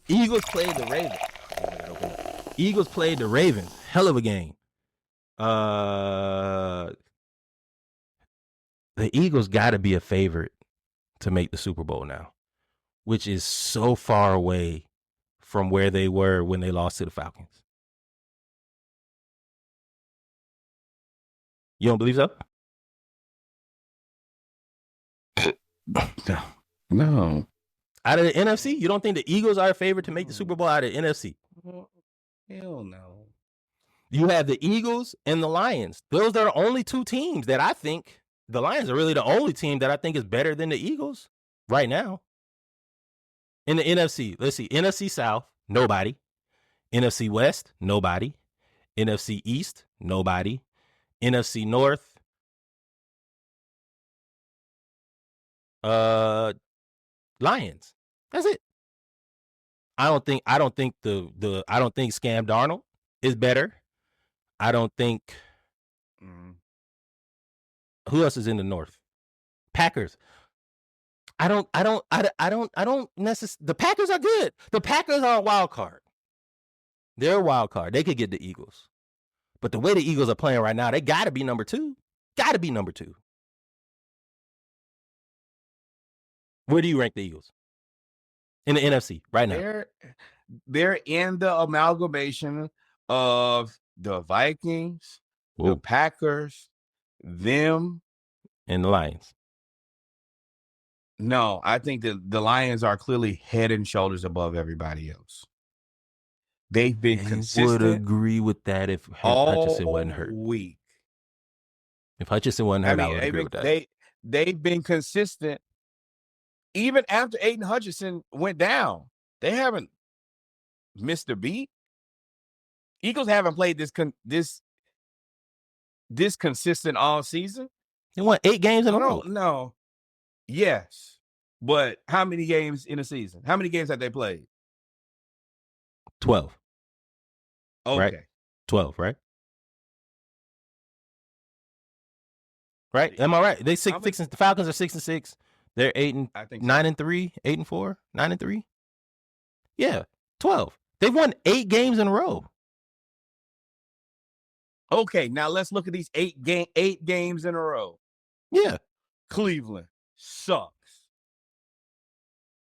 Eagles played the Ravens. Eagles played the Ravens. Hell of a game. The Eagles got to be a favorite to make the Super Bowl now, which is so far away from where they were when they lost to the Falcons. You don't believe so? No. Out of the NFC, you don't think the Eagles are a favorite to make the Super Bowl out of the NFC? Hell no. You have the Eagles and the Lions. Those are the only two teams that I think the Lions are really the only team that I think is better than the Eagles right now. In the NFC, let's see. NFC South, nobody. NFC West, nobody. NFC East, nobody. NFC North, Lions. That's it. I don't think Scam Darnold is better. I don't think who else is in the North? Packers. I don't necessarily. The Packers are good. The Packers are a wild card. They're a wild card. They could get the Eagles. But the way the Eagles are playing right now, they got to be number 2. Got to be number 2. Where do you rank the Eagles? In the NFC right now. They're in the amalgamation of the Vikings, the Packers, them, and the Lions. No, I think that the Lions are clearly head and shoulders above everybody else. They've been consistent. I would agree with that if Hutchinson wasn't hurt. Week. If Hutchinson wasn't hurt, I would agree with that. They've been consistent even after Aiden Hutchinson went down. They haven't missed a beat. Eagles haven't played this consistent all season. They won 8 games in a row. No. Yes. But how many games in a season? How many games have they played? 12. Okay. Right? 12, right? Right? Am I right? They the Falcons are 6-6. They're 9-3, 8-4, 9-3. Yeah, 12. They've won 8 games in a row. Okay, now let's look at these 8 games in a row. Yeah. Cleveland sucks.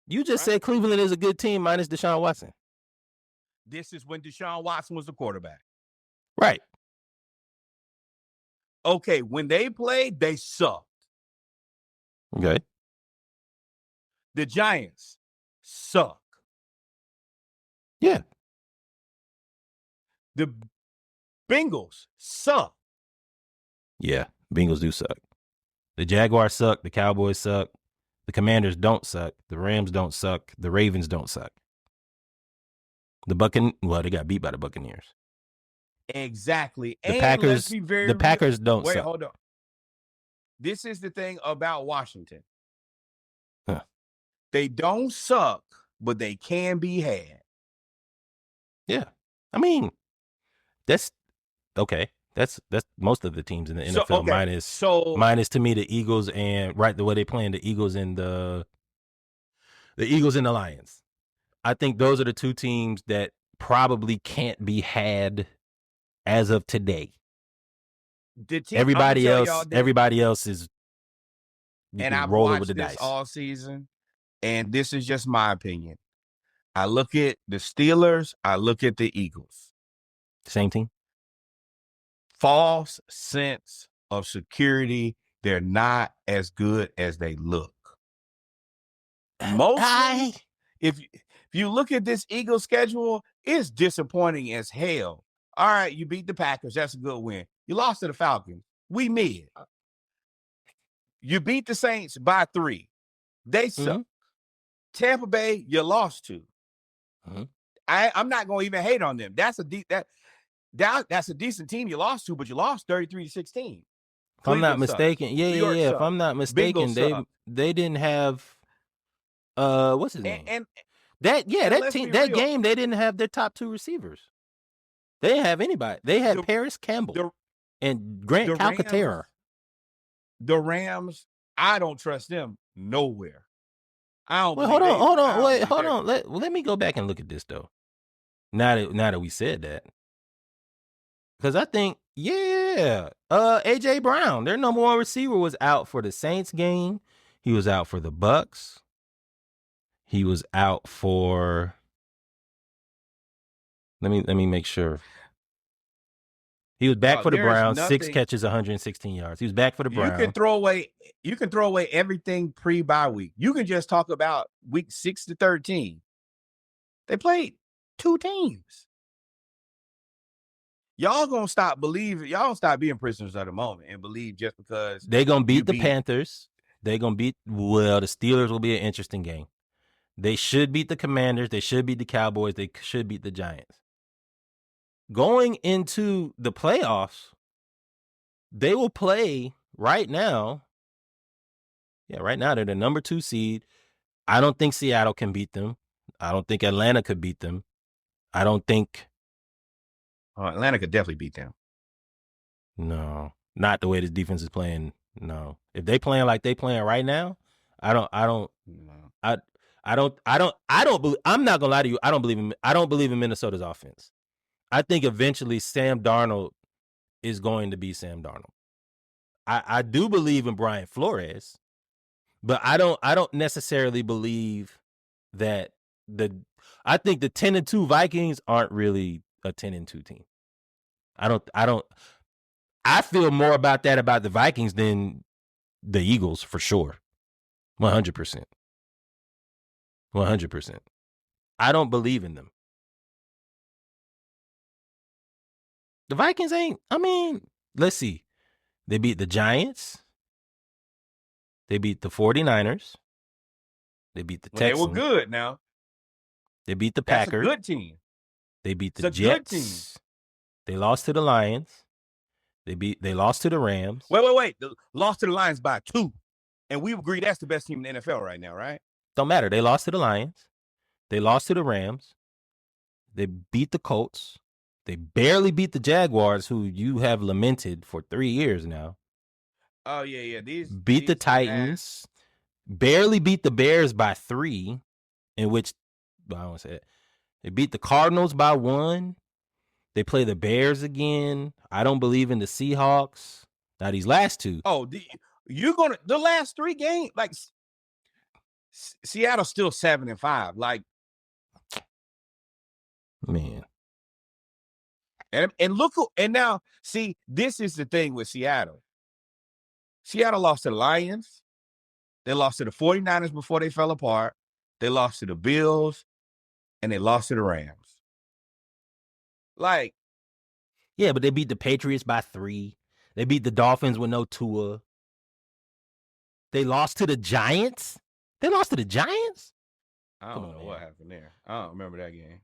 You just said Cleveland is a good team minus Deshaun Watson. This is when Deshaun Watson was the quarterback. Right. Okay, when they played, they sucked. Okay. The Giants suck. Yeah. The Bengals suck. Yeah, Bengals do suck. The Jaguars suck. The Cowboys suck. The Commanders don't suck. The Rams don't suck. The Ravens don't suck. They got beat by the Buccaneers. Exactly. The Packers don't suck. Wait, hold on. This is the thing about Washington. Huh. They don't suck, but they can be had. Yeah. I mean, that's okay. That's most of the teams in the NFL minus to me the Eagles and the way they playing the Eagles and the Eagles and the Lions. I think those are the two teams that probably can't be had as of today. Everybody else is. And I've rolling watched with the this dice all season, and this is just my opinion. I look at the Steelers. I look at the Eagles. Same team. False sense of security. They're not as good as they look. Mostly, if you look at this Eagles schedule, it's disappointing as hell. All right, you beat the Packers. That's a good win. You lost to the Falcons. We mid. You beat the Saints by 3. They suck. Mm-hmm. Tampa Bay, you lost to. Mm-hmm. I'm not going to even hate on them. That's a decent team you lost to, but you lost 33-16. If I'm not mistaken, yeah. If I'm not mistaken, they didn't have what's his name? And that game they didn't have their top 2 receivers. They didn't have anybody. They had Paris Campbell and Grant Calcaterra. The Rams, I don't trust them nowhere. I don't. Well, hold on. Let me go back and look at this though. Now that we said that, because I think AJ Brown, their number one receiver, was out for the Saints game. He was out for the Bucks. He was out for. Let me make sure. He was back for the Browns. 6 catches, 116 yards. He was back for the Browns. You can throw away everything pre-bye week. You can just talk about week 6 to 13. They played 2 teams. Y'all gonna stop believing. Y'all gonna stop being prisoners of the moment and believe just because they gonna beat the Panthers. They gonna beat. Well, the Steelers will be an interesting game. They should beat the Commanders. They should beat the Cowboys. They should beat the Giants. Going into the playoffs, they will play right now. Yeah, right now they're the number 2 seed. I don't think Seattle can beat them. I don't think Atlanta could beat them. I don't think Atlanta could definitely beat them. No, not the way this defense is playing. No, if they playing like they playing right now, I don't believe. I'm not gonna lie to you. I don't believe in Minnesota's offense. I think eventually Sam Darnold is going to be Sam Darnold. I do believe in Brian Flores, but I don't necessarily believe that I think the 10-2 Vikings aren't really a 10-2 team. I feel more about the Vikings than the Eagles for sure. 100%. 100%. I don't believe in them. The Vikings let's see. They beat the Giants. They beat the 49ers. They beat the Texans. They were good now. They beat the Packers. That's a good team. They beat the Jets. Good team. They lost to the Lions. They lost to the Rams. Wait. They lost to the Lions by 2. And we agree that's the best team in the NFL right now, right? Don't matter. They lost to the Lions. They lost to the Rams. They beat the Colts. They barely beat the Jaguars, who you have lamented for 3 years now. Oh, yeah. These the Titans. Barely beat the Bears by 3, in which, I don't want to say it. They beat the Cardinals by 1. They play the Bears again. I don't believe in the Seahawks. Now, these last 2. Oh, the last 3 games, like, Seattle's still 7-5. Like, man. And look, and now, see, this is the thing with Seattle. Seattle lost to the Lions. They lost to the 49ers before they fell apart. They lost to the Bills. And they lost to the Rams. Like. Yeah, but they beat the Patriots by 3. They beat the Dolphins with no Tua. They lost to the Giants? I don't know what happened there. I don't remember that game.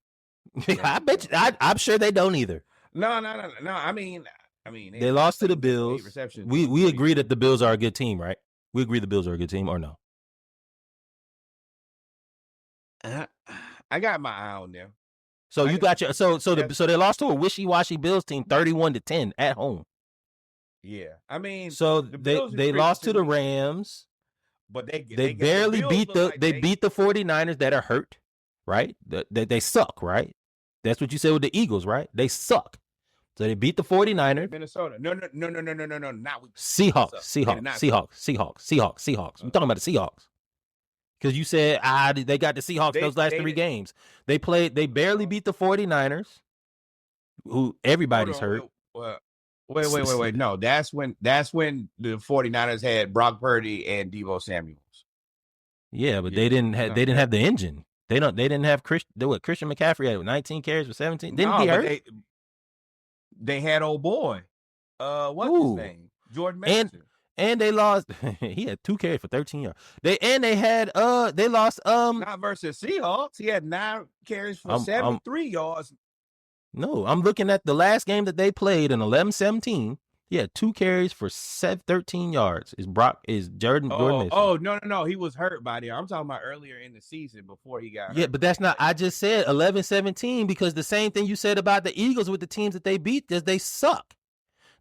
I bet you, I'm sure they don't either. No. I mean, they lost to the Bills. We agree that the Bills are a good team, right? We agree the Bills are a good team, or no? I got my eye on them. So you got your so they lost to a wishy-washy Bills team 31-10 at home. Yeah, I mean, so they lost to the Rams, but they barely beat the 49ers that are hurt, right? They suck, right? That's what you said with the Eagles, right? They suck. So they beat the 49ers. Minnesota. No. Not with Seahawks. I'm talking about the Seahawks. Because you said they got the Seahawks those last 3 games. They barely beat the 49ers, who everybody's hurt. Wait. No, that's when the 49ers had Brock Purdy and Deebo Samuels. Yeah, but they didn't have the engine. They didn't have Christian McCaffrey had 19 carries for 17. Didn't he hurt? They had old boy. What's his name? Jordan Mason. And they lost. He had 2 carries for 13 yards. They lost. Not versus Seahawks. He had 9 carries for 73 yards. No, I'm looking at the last game that they played in 11-17. He had 2 carries for 13 yards. Is Jordan Mason? Oh, no. He was hurt by there. I'm talking about earlier in the season before he got hurt. Yeah, but that's not. I just said 11-17 because the same thing you said about the Eagles with the teams that they beat is they suck.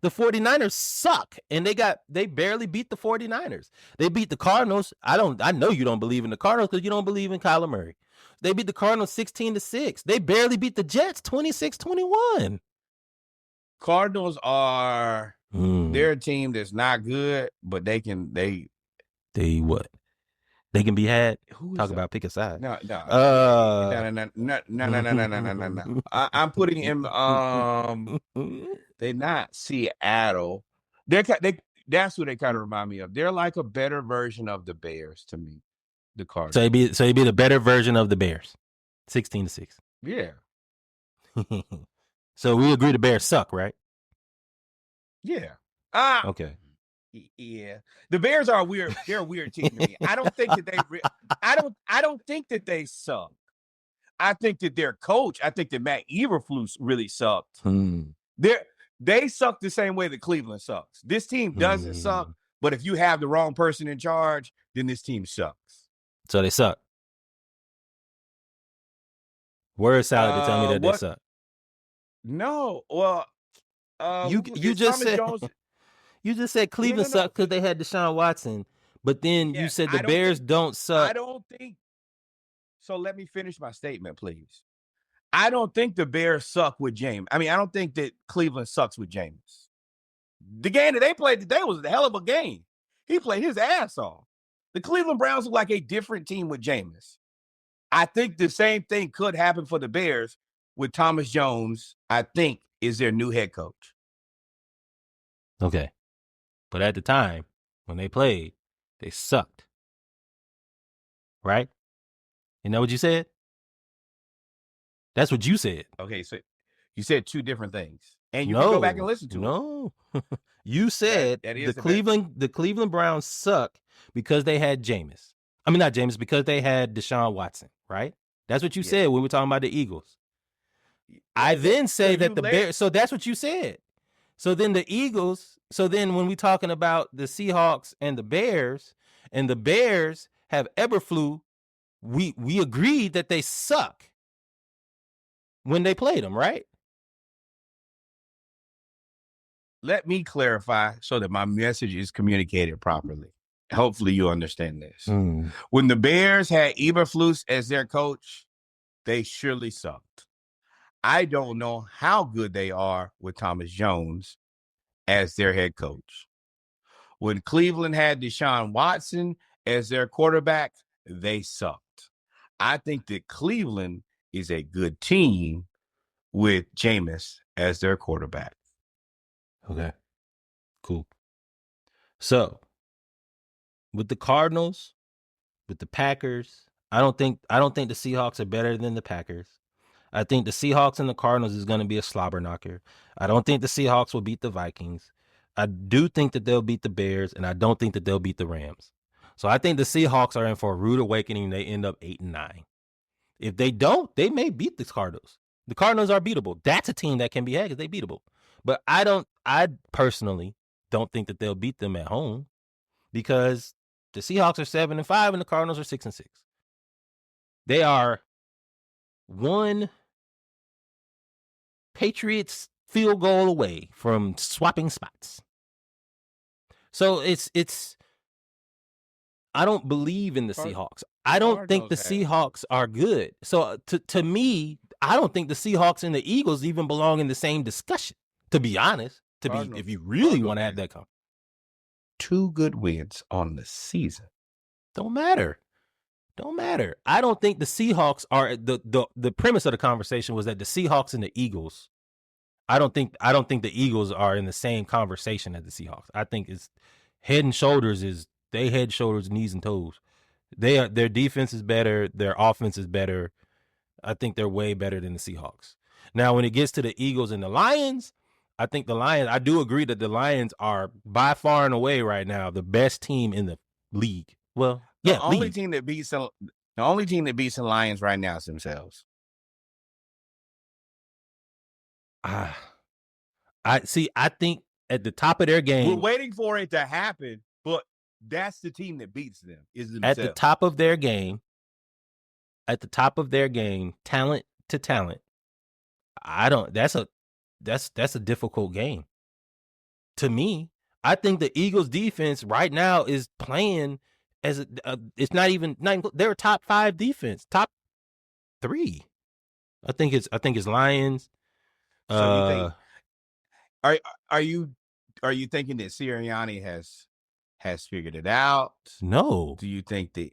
The 49ers suck, and they barely beat the 49ers. They beat the Cardinals. I know you don't believe in the Cardinals because you don't believe in Kyler Murray. They beat the Cardinals 16-6. They barely beat the Jets 26-21. Cardinals are they're a team that's not good, but they what? They can be had. Talk about pick a side. No. I'm putting him. They're not Seattle. That's who they kind of remind me of. They're like a better version of the Bears to me. The Cardinals. So it'd be the better version of the Bears. 16-6. Yeah. So we agree the Bears suck, right? Yeah. Okay. Yeah, the Bears are weird. They're a weird team to me. I don't think that they. I don't think that they suck. I think that their coach. I think that Matt Eberflus really sucked. They suck the same way that Cleveland sucks. This team doesn't suck, but if you have the wrong person in charge, then this team sucks. So they suck. Word salad to tell me that they suck. No, well, you just said. You just said Cleveland sucked because they had Deshaun Watson, but then you said the Bears don't suck. I don't think. So let me finish my statement, please. I don't think the Bears suck with James. I mean, I don't think that Cleveland sucks with James. The game that they played today was a hell of a game. He played his ass off. The Cleveland Browns look like a different team with Jameis. I think the same thing could happen for the Bears with Thomas Jones, I think, is their new head coach. Okay. But at the time, when they played, they sucked. Right? You know what you said? That's what you said. Okay, so you said two different things. And you can go back and listen to it. No. You said the Cleveland Browns suck because they had Jameis. I mean, not Jameis, because they had Deshaun Watson, right? That's what you said when we were talking about the Eagles. I then say that the Bears, so that's what you said. So then the Eagles, when we're talking about the Seahawks and the Bears have Eberflus, we agreed that they suck when they played them, right? Let me clarify so that my message is communicated properly. Hopefully you understand this. When the Bears had Eberflus as their coach, they surely sucked. I don't know how good they are with Thomas Jones as their head coach. When Cleveland had Deshaun Watson as their quarterback, they sucked. I think that Cleveland is a good team with Jameis as their quarterback. Okay, cool. So with the Cardinals, with the Packers, I don't think the Seahawks are better than the Packers. I think the Seahawks and the Cardinals is going to be a slobber knocker. I don't think the Seahawks will beat the Vikings. I do think that they'll beat the Bears, and I don't think that they'll beat the Rams. So I think the Seahawks are in for a rude awakening. They end up 8-9. If they don't, they may beat the Cardinals. The Cardinals are beatable. That's a team that can be had because they're beatable. But I personally don't think that they'll beat them at home because the Seahawks are 7-5 and the Cardinals are 6-6. They are one Patriots field goal away from swapping spots. So it's I don't believe in the Seahawks. I don't think the Seahawks are good. So to me, I don't think the Seahawks and the Eagles even belong in the same discussion, to be honest. If you really want to have that conversation. 2 good wins on the season. Don't matter. I don't think the Seahawks are the premise of the conversation was that the Seahawks and the Eagles. I don't think the Eagles are in the same conversation as the Seahawks. I think it's head and shoulders, knees and toes. Their defense is better, their offense is better. I think they're way better than the Seahawks. Now, when it gets to the Eagles and the Lions, I do agree that the Lions are by far and away right now the best team in the league. Well, the only team that beats the Lions right now is themselves. I think at the top of their game, we're waiting for it to happen, but that's the team that beats them. Is themselves. At the top of their game, talent to talent. That's a difficult game. to me, I think the Eagles defense right now is playing as it's not even they're top 5 defense, top 3. I think it's Lions. So you think are you thinking that Sirianni has figured it out? No. Do you think that?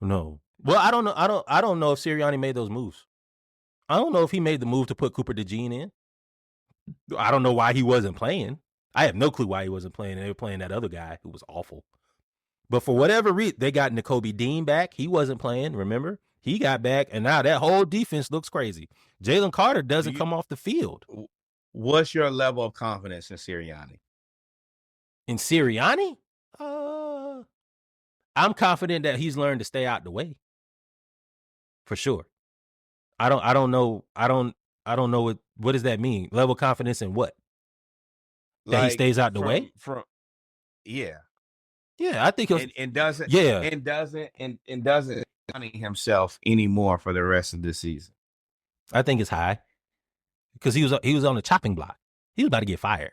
No. Well, I don't know. I don't know if Sirianni made those moves. I don't know if he made the move to put Cooper DeJean in. I don't know why he wasn't playing. I have no clue why he wasn't playing. They were playing that other guy who was awful. But for whatever reason, they got Nakobe Dean back. He wasn't playing, remember? He got back, and now that whole defense looks crazy. Jalen Carter doesn't come off the field. What's your level of confidence in Sirianni? In Sirianni? I'm confident that he's learned to stay out the way. For sure. I don't know what does that mean? Level of confidence in what? That he stays out the way? Yeah. Yeah, I think he'll doesn't punish himself anymore for the rest of the season. I think it's high. Because he was on the chopping block. He was about to get fired.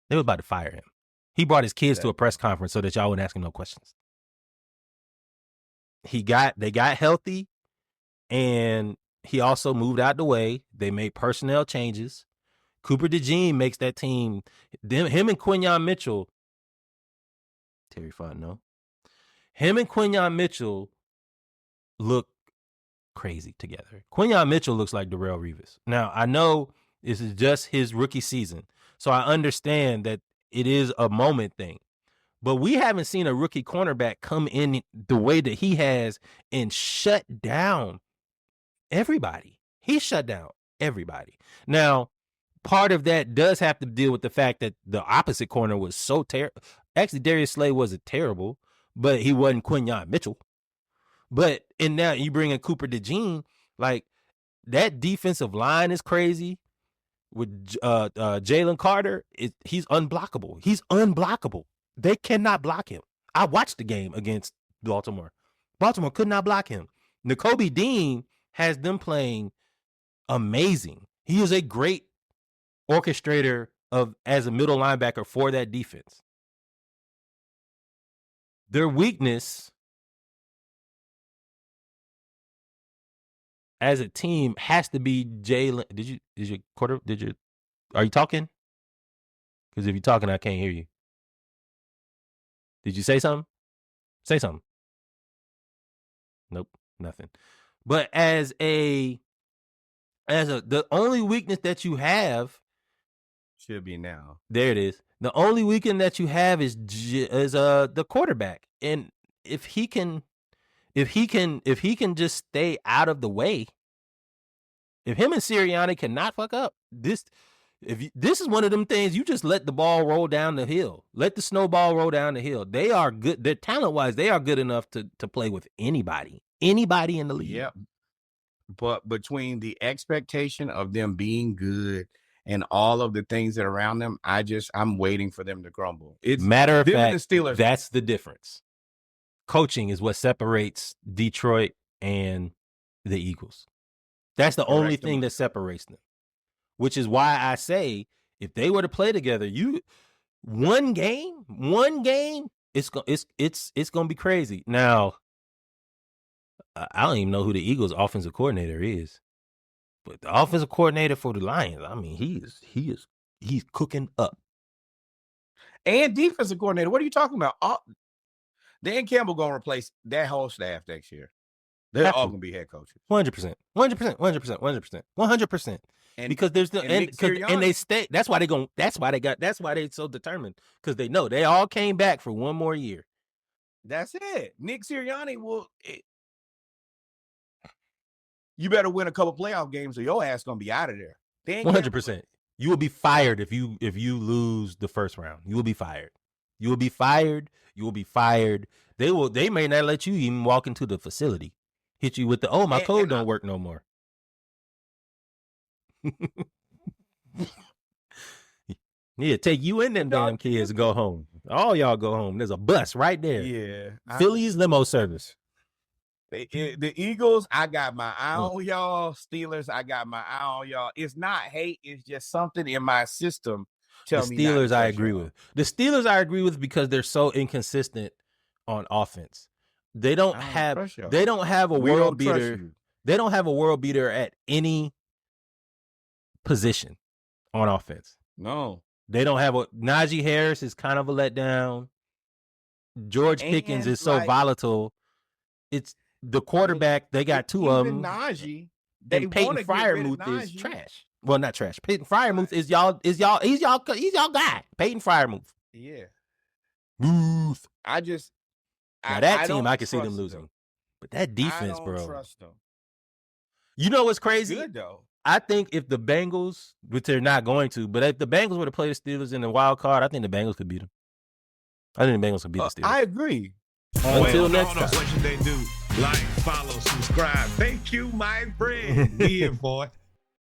They were about to fire him. He brought his kids to a press conference so that y'all wouldn't ask him no questions. They got healthy, and he also moved out the way. They made personnel changes. Cooper DeJean makes that team. Him and Quinyon Mitchell. Terry Fontenot. Him and Quinyon Mitchell look crazy together. Quinyon Mitchell looks like Darrelle Revis. Now, I know this is just his rookie season, so I understand that it is a moment thing. But we haven't seen a rookie cornerback come in the way that he has and shut down everybody. He shut down everybody. Now, part of that does have to deal with the fact that the opposite corner was so terrible. Actually, Darius Slay wasn't terrible, but he wasn't Quinyon Mitchell. But in now you bring in Cooper DeJean, like that defensive line is crazy. With Jalen Carter, he's unblockable. He's unblockable. They cannot block him. I watched the game against Baltimore. Baltimore could not block him. Nakobe Dean has them playing amazing. He is a great orchestrator as a middle linebacker for that defense. Their weakness as a team has to be Jalen. Are you talking? Because if you're talking, I can't hear you. Did you say something? Say something. Nope, nothing. But the only weakness that you have should be now. There it is. The only weekend that you have is the quarterback, and if he can just stay out of the way, if him and Sirianni cannot fuck up this, this is one of them things you just let the ball roll down the hill, let the snowball roll down the hill. They are good. They're talent wise, they are good enough to play with anybody in the league. Yeah, but between the expectation of them being good and all of the things that are around them, I'm waiting for them to crumble. It's matter of fact, Steelers. That's the difference. Coaching is what separates Detroit and the Eagles. That's the only thing that separates them. Which is why I say if they were to play together, one game, it's gonna be crazy. Now, I don't even know who the Eagles' offensive coordinator is. But the offensive coordinator for the Lions, I mean, he's cooking up. And defensive coordinator, what are you talking about? Dan Campbell gonna replace that whole staff next year. They're all gonna be head coaches. 100%. Because there's and they stay. That's why they so determined, because they know they all came back for one more year. That's it. Nick Sirianni will. You better win a couple playoff games or your ass gonna be out of there. 100%. You will be fired if you lose the first round. You will be fired. You will be fired. They may not let you even walk into the facility. Hit you with the my code don't work no more. Yeah, take you and them damn kids and go home. All y'all go home. There's a bus right there. Yeah. Philly's limo service. The Eagles, I got my eye on y'all. Steelers, I got my eye on y'all. It's not hate. It's just something in my system The Steelers, I agree with. The Steelers, I agree with because they're so inconsistent on offense. They don't have a world beater. They don't have a world beater at any position on offense. No. They don't have Najee Harris is kind of a letdown. George Pickens is so volatile. It's the quarterback. They got two of them. Najee. And Peyton Freiermuth is trash. Well, not trash. Peyton Freiermuth is he's y'all guy. Peyton Freiermuth. Yeah. Muth. I can see them losing. But that defense, I bro. Trust them. You know what's crazy? Good though. I think if the Bengals, which they're not going to, but if the Bengals were to play the Steelers in the wild card, I think the Bengals could beat them. I think the Bengals could beat the Steelers. I agree. Until next time. What should they do? Like, follow, subscribe. Thank you, my friend. We here for it.